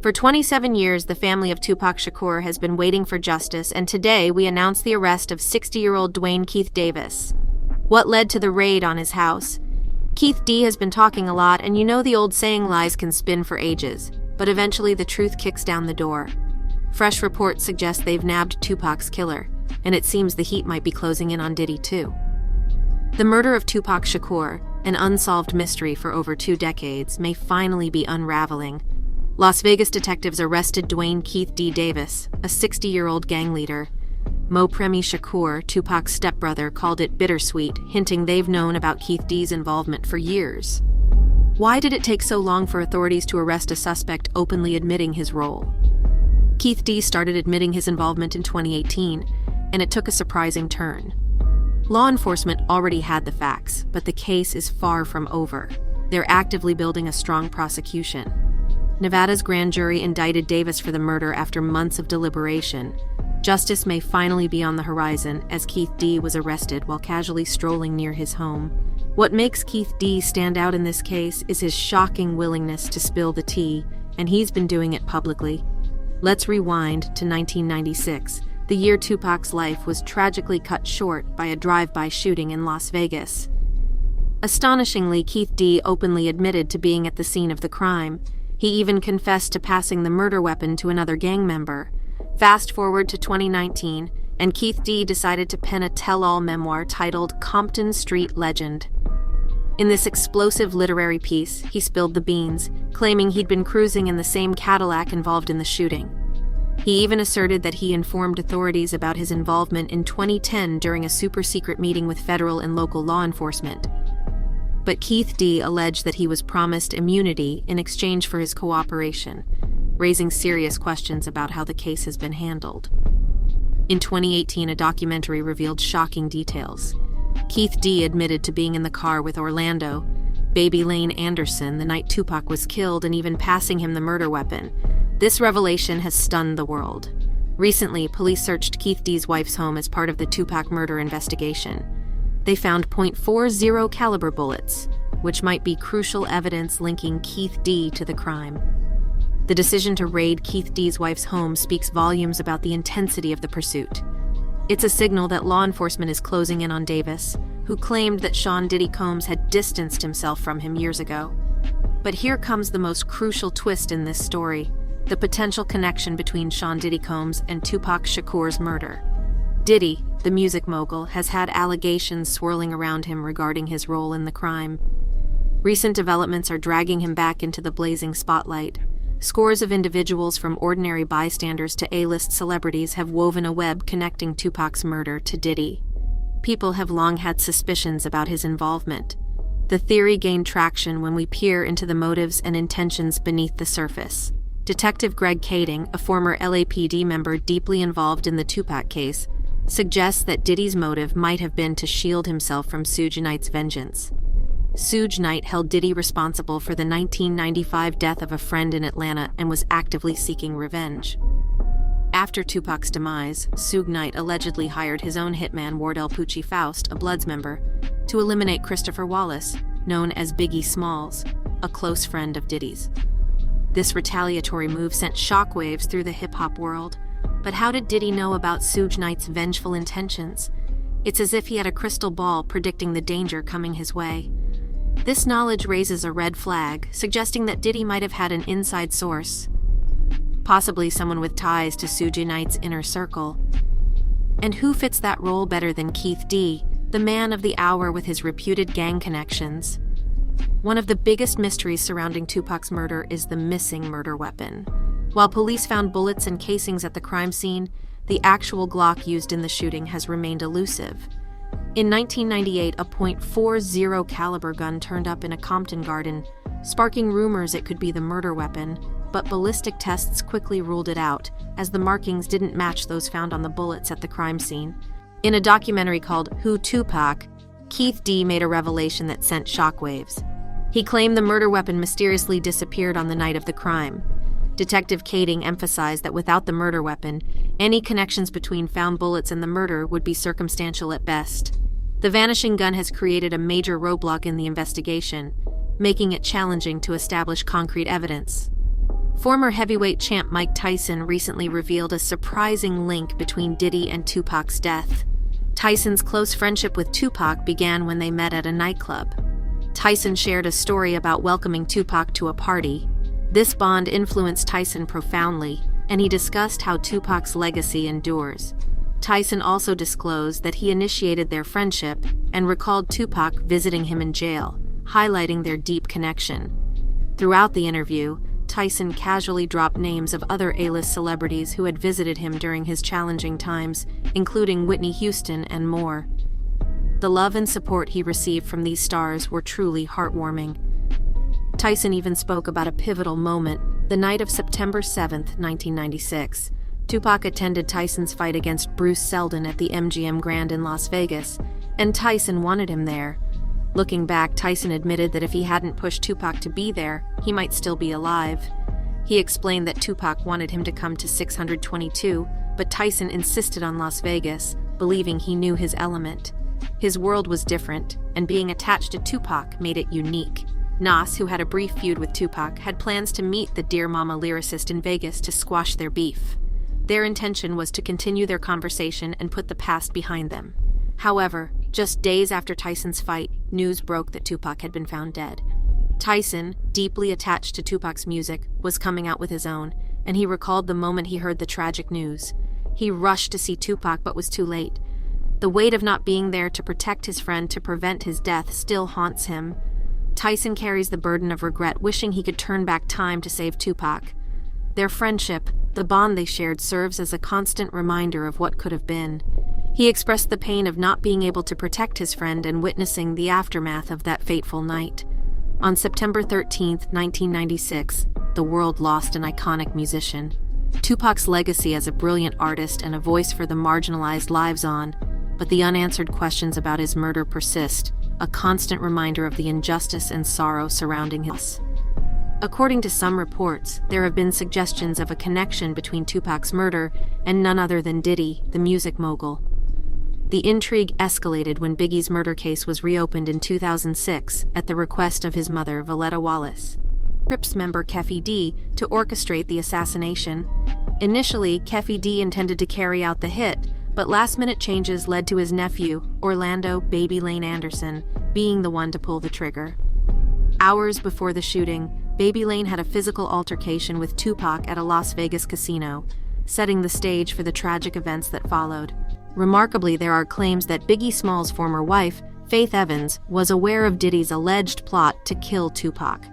For 27 years, the family of Tupac Shakur has been waiting for justice, and today we announce the arrest of 60-year-old Dwayne Keith Davis. What led to the raid on his house? Keith D has been talking a lot, and you know the old saying, lies can spin for ages, but eventually the truth kicks down the door. Fresh reports suggest they've nabbed Tupac's killer, and it seems the heat might be closing in on Diddy too. The murder of Tupac Shakur, an unsolved mystery for over 2 decades, may finally be unraveling. Las Vegas detectives arrested Dwayne Keith D. Davis, a 60-year-old gang leader. Mopremi Shakur, Tupac's stepbrother, called it bittersweet, hinting they've known about Keith D's involvement for years. Why did it take so long for authorities to arrest a suspect openly admitting his role? Keith D started admitting his involvement in 2018, and it took a surprising turn. Law enforcement already had the facts, but the case is far from over. They're actively building a strong prosecution. Nevada's grand jury indicted Davis for the murder after months of deliberation. Justice may finally be on the horizon, as Keith D was arrested while casually strolling near his home. What makes Keith D stand out in this case is his shocking willingness to spill the tea, and he's been doing it publicly. Let's rewind to 1996, the year Tupac's life was tragically cut short by a drive-by shooting in Las Vegas. Astonishingly, Keith D openly admitted to being at the scene of the crime. He even confessed to passing the murder weapon to another gang member. Fast forward to 2019, and Keith D decided to pen a tell-all memoir titled Compton Street Legend. In this explosive literary piece, he spilled the beans, claiming he'd been cruising in the same Cadillac involved in the shooting. He even asserted that he informed authorities about his involvement in 2010 during a super-secret meeting with federal and local law enforcement. But Keith D alleged that he was promised immunity in exchange for his cooperation, raising serious questions about how the case has been handled. In 2018, a documentary revealed shocking details. Keith D admitted to being in the car with Orlando, Baby Lane Anderson, the night Tupac was killed, and even passing him the murder weapon. This revelation has stunned the world. Recently, police searched Keith D's wife's home as part of the Tupac murder investigation. They found .40 caliber bullets, which might be crucial evidence linking Keith D to the crime. The decision to raid Keith D's wife's home speaks volumes about the intensity of the pursuit. It's a signal that law enforcement is closing in on Davis, who claimed that Sean Diddy Combs had distanced himself from him years ago. But here comes the most crucial twist in this story: the potential connection between Sean Diddy Combs and Tupac Shakur's murder. Diddy, the music mogul, has had allegations swirling around him regarding his role in the crime. Recent developments are dragging him back into the blazing spotlight. Scores of individuals, from ordinary bystanders to A-list celebrities, have woven a web connecting Tupac's murder to Diddy. People have long had suspicions about his involvement. The theory gained traction when we peer into the motives and intentions beneath the surface. Detective Greg Kading, a former LAPD member deeply involved in the Tupac case, suggests that Diddy's motive might have been to shield himself from Suge Knight's vengeance. Suge Knight held Diddy responsible for the 1995 death of a friend in Atlanta and was actively seeking revenge. After Tupac's demise, Suge Knight allegedly hired his own hitman Wardell Poochie Faust, a Bloods member, to eliminate Christopher Wallace, known as Biggie Smalls, a close friend of Diddy's. This retaliatory move sent shockwaves through the hip-hop world. But how did Diddy know about Suge Knight's vengeful intentions? It's as if he had a crystal ball predicting the danger coming his way. This knowledge raises a red flag, suggesting that Diddy might have had an inside source, possibly someone with ties to Suge Knight's inner circle. And who fits that role better than Keith D, the man of the hour with his reputed gang connections? One of the biggest mysteries surrounding Tupac's murder is the missing murder weapon. While police found bullets and casings at the crime scene, the actual Glock used in the shooting has remained elusive. In 1998, a .40 caliber gun turned up in a Compton garden, sparking rumors it could be the murder weapon, but ballistic tests quickly ruled it out, as the markings didn't match those found on the bullets at the crime scene. In a documentary called Who Tupac, Keith D made a revelation that sent shockwaves. He claimed the murder weapon mysteriously disappeared on the night of the crime. Detective Kading emphasized that without the murder weapon, any connections between found bullets and the murder would be circumstantial at best. The vanishing gun has created a major roadblock in the investigation, making it challenging to establish concrete evidence. Former heavyweight champ Mike Tyson recently revealed a surprising link between Diddy and Tupac's death. Tyson's close friendship with Tupac began when they met at a nightclub. Tyson shared a story about welcoming Tupac to a party. This bond influenced Tyson profoundly, and he discussed how Tupac's legacy endures. Tyson also disclosed that he initiated their friendship and recalled Tupac visiting him in jail, highlighting their deep connection. Throughout the interview, Tyson casually dropped names of other A-list celebrities who had visited him during his challenging times, including Whitney Houston and more. The love and support he received from these stars were truly heartwarming. Tyson even spoke about a pivotal moment, the night of September 7, 1996. Tupac attended Tyson's fight against Bruce Seldon at the MGM Grand in Las Vegas, and Tyson wanted him there. Looking back, Tyson admitted that if he hadn't pushed Tupac to be there, he might still be alive. He explained that Tupac wanted him to come to 622, but Tyson insisted on Las Vegas, believing he knew his element. His world was different, and being attached to Tupac made it unique. Nas, who had a brief feud with Tupac, had plans to meet the Dear Mama lyricist in Vegas to squash their beef. Their intention was to continue their conversation and put the past behind them. However, just days after Tyson's fight, news broke that Tupac had been found dead. Tyson, deeply attached to Tupac's music, was coming out with his own, and he recalled the moment he heard the tragic news. He rushed to see Tupac but was too late. The weight of not being there to protect his friend to prevent his death still haunts him. Tyson carries the burden of regret, wishing he could turn back time to save Tupac. Their friendship, the bond they shared, serves as a constant reminder of what could have been. He expressed the pain of not being able to protect his friend and witnessing the aftermath of that fateful night. On September 13, 1996, the world lost an iconic musician. Tupac's legacy as a brilliant artist and a voice for the marginalized lives on, but the unanswered questions about his murder persist, a constant reminder of the injustice and sorrow surrounding him. According to some reports, there have been suggestions of a connection between Tupac's murder and none other than Diddy, the music mogul. The intrigue escalated when Biggie's murder case was reopened in 2006 at the request of his mother, Valletta Wallace. Crips member Keffe D to orchestrate the assassination. Initially, Keffe D intended to carry out the hit, but last-minute changes led to his nephew, Orlando "Baby Lane" Anderson, being the one to pull the trigger. Hours before the shooting, Baby Lane had a physical altercation with Tupac at a Las Vegas casino, setting the stage for the tragic events that followed. Remarkably, there are claims that Biggie Smalls' former wife, Faith Evans, was aware of Diddy's alleged plot to kill Tupac.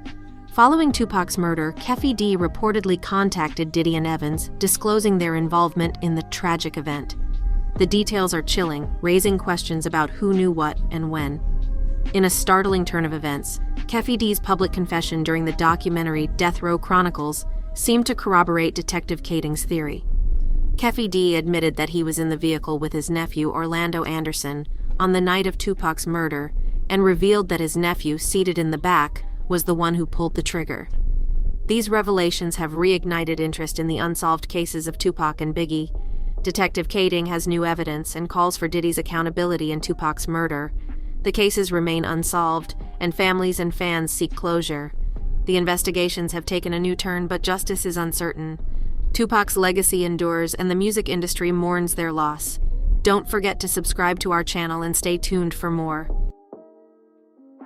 Following Tupac's murder, Keffe D reportedly contacted Diddy and Evans, disclosing their involvement in the tragic event. The details are chilling, raising questions about who knew what and when. In a startling turn of events, Keffe D's public confession during the documentary Death Row Chronicles seemed to corroborate Detective Kading's theory. Keffe D admitted that he was in the vehicle with his nephew, Orlando Anderson, on the night of Tupac's murder, and revealed that his nephew, seated in the back, was the one who pulled the trigger. These revelations have reignited interest in the unsolved cases of Tupac and Biggie. Detective Kading has new evidence and calls for Diddy's accountability in Tupac's murder. The cases remain unsolved, and families and fans seek closure. The investigations have taken a new turn, but justice is uncertain. Tupac's legacy endures, and the music industry mourns their loss. Don't forget to subscribe to our channel and stay tuned for more.